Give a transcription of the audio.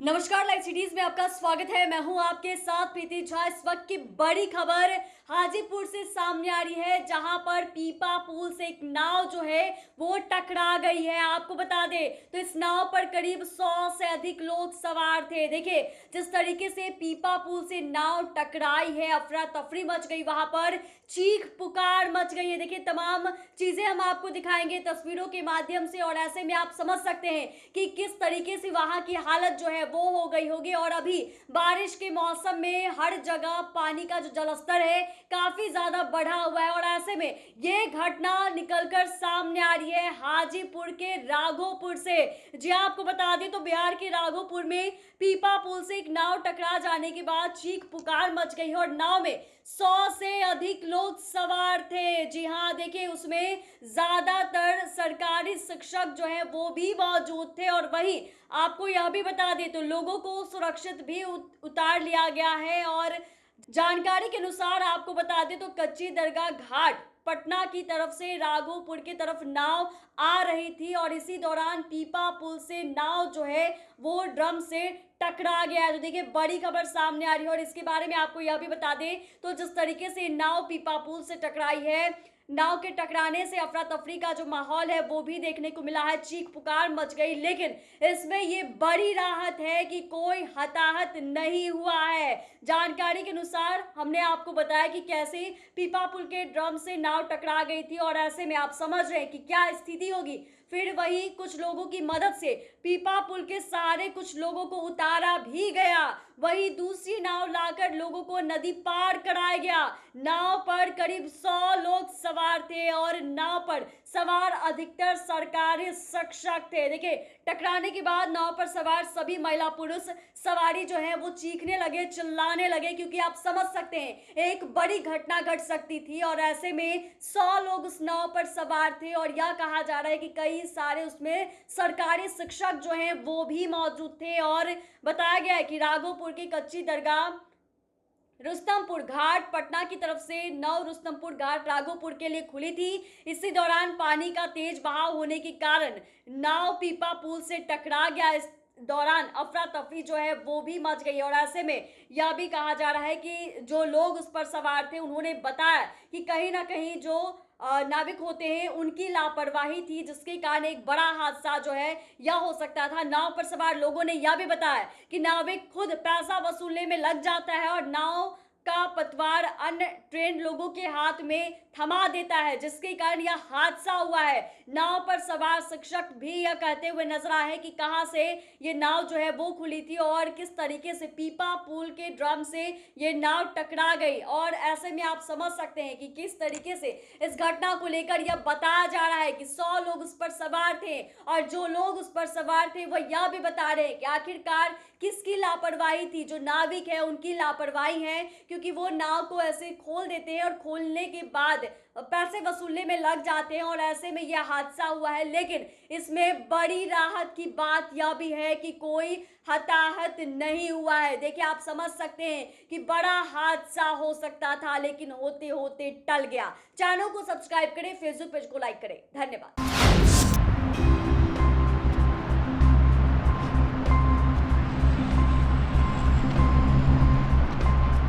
नमस्कार, live cities में आपका स्वागत है। मैं हूं आपके साथ प्रीति झा। इस वक्त की बड़ी खबर हाजीपुर से सामने आ रही है, जहां पर पीपा पुल से एक नाव जो है वो टकरा गई है। आपको बता दें तो इस नाव पर करीब 100 से अधिक लोग सवार थे। देखिए जिस तरीके से पीपा पुल से नाव टकराई है, अफरा तफरी मच गई, वहां पर चीख पुकार मच गई है। देखिए तमाम चीजें हम आपको दिखाएंगे तस्वीरों के माध्यम से, और ऐसे में आप समझ सकते हैं कि किस तरीके से वहां की हालत जो है वो हो गई होगी। और अभी बारिश के मौसम में हर जगह पानी का जो जलस्तर है काफी ज्यादा बढ़ा हुआ है, और ऐसे में ये घटना निकलकर सामने आ रही है हाजीपुर के राघोपुर से। जी आपको बता दें तो बिहार के राघोपुर में पीपा पुल से एक नाव टकरा जाने के बाद चीख पुकार मच गई है, और नाव में 100 से अधिक लोग सवार थे। जी हाँ, देखिए उसमें ज्यादातर सरकारी शिक्षक जो है वो भी मौजूद थे। और वहीं आपको यह भी बता दें तो लोगों को सुरक्षित भी उतार लिया गया है। और जानकारी के अनुसार आपको बता दें तो कच्ची दरगाह घाट पटना की तरफ से राघोपुर की तरफ नाव आ रही थी, और इसी दौरान पीपा पुल से नाव जो है वो ड्रम से टकरा गया है। तो देखिए बड़ी खबर सामने आ रही है, और इसके बारे में आपको यह भी बता दें तो जिस तरीके से नाव पीपा पुल से टकराई है, नाव के टकराने से अफरा तफरी का जो माहौल है वो भी देखने को मिला है, चीख पुकार मच गई। लेकिन इसमें ये बड़ी राहत है कि कोई हताहत नहीं हुआ है। जानकारी के अनुसार हमने आपको बताया कि कैसे पीपा पुल के ड्रम से नाव टकरा गई थी, और ऐसे में आप समझ रहे हैं कि क्या स्थिति होगी। फिर वही कुछ लोगों की मदद से पीपा पुल के सहारे कुछ लोगों को उतारा भी गया, वही दूसरी नाव लाकर लोगों को नदी पार कराया गया। नाव पर करीब 100 लोग सवार थे, और नाव पर सवार अधिकतर सरकारी शिक्षक थे। देखिए टकराने के बाद नाव पर सवार सभी महिला पुरुष सवारी जो है वो चीखने लगे, चिल्लाने लगे, क्योंकि आप समझ सकते हैं एक बड़ी घटना घट सकती थी। और ऐसे में 100 लोग उस नाव पर सवार थे, और यह कहा जा रहा है कि कई सारे उसमें सरकारी शिक्षक जो हैं वो भी मौजूद थे। और बताया गया है कि राघोपुर की कच्ची दरगाह रुस्तमपुर घाट पटना की तरफ से नव रुस्तमपुर घाट राघोपुर के लिए खुली थी। इसी दौरान पानी का तेज बहाव होने के कारण नाव पीपा पुल से टकरा गया। इस दौरान अफरा तफरी जो है वो भी मच गई, और ऐसे में यह भी कहा जा रहा है कि जो लोग उस पर सवार थे उन्होंने बताया कि कहीं ना कहीं जो नाविक होते हैं उनकी लापरवाही थी, जिसके कारण एक बड़ा हादसा जो है यह हो सकता था। नाव पर सवार लोगों ने यह भी बताया कि नाविक खुद पैसा वसूलने में लग जाता है, और नाव का पतवार अन्य ट्रेन लोगों के हाथ में थमा देता है, जिसके कारण यह हादसा हुआ है। नाव पर सवार शिक्षक भी यह कहते हुए नजर आए हैं कि कहां से ये नाव जो है वो खुली थी, और किस तरीके से पीपा पुल के ड्रम से ये नाव टकरा गई। और ऐसे में आप समझ सकते हैं कि किस तरीके से इस घटना को लेकर यह बताया जा रहा है कि 100 लोग उस पर सवार थे, और जो लोग उस पर सवार थे वह यह भी बता रहे हैं कि आखिरकार किसकी लापरवाही थी। जो नाविक है उनकी लापरवाही है, क्योंकि वो नाव को ऐसे खोल देते हैं और खोलने के बाद पैसे वसूलने में लग जाते हैं, और ऐसे में यह हादसा हुआ है। लेकिन इसमें बड़ी राहत की बात यह भी है कि कोई हताहत नहीं हुआ है। देखिए आप समझ सकते हैं कि बड़ा हादसा हो सकता था, लेकिन होते होते टल गया। चैनल को सब्सक्राइब करें, फेसबुक पेज को लाइक करें। धन्यवाद।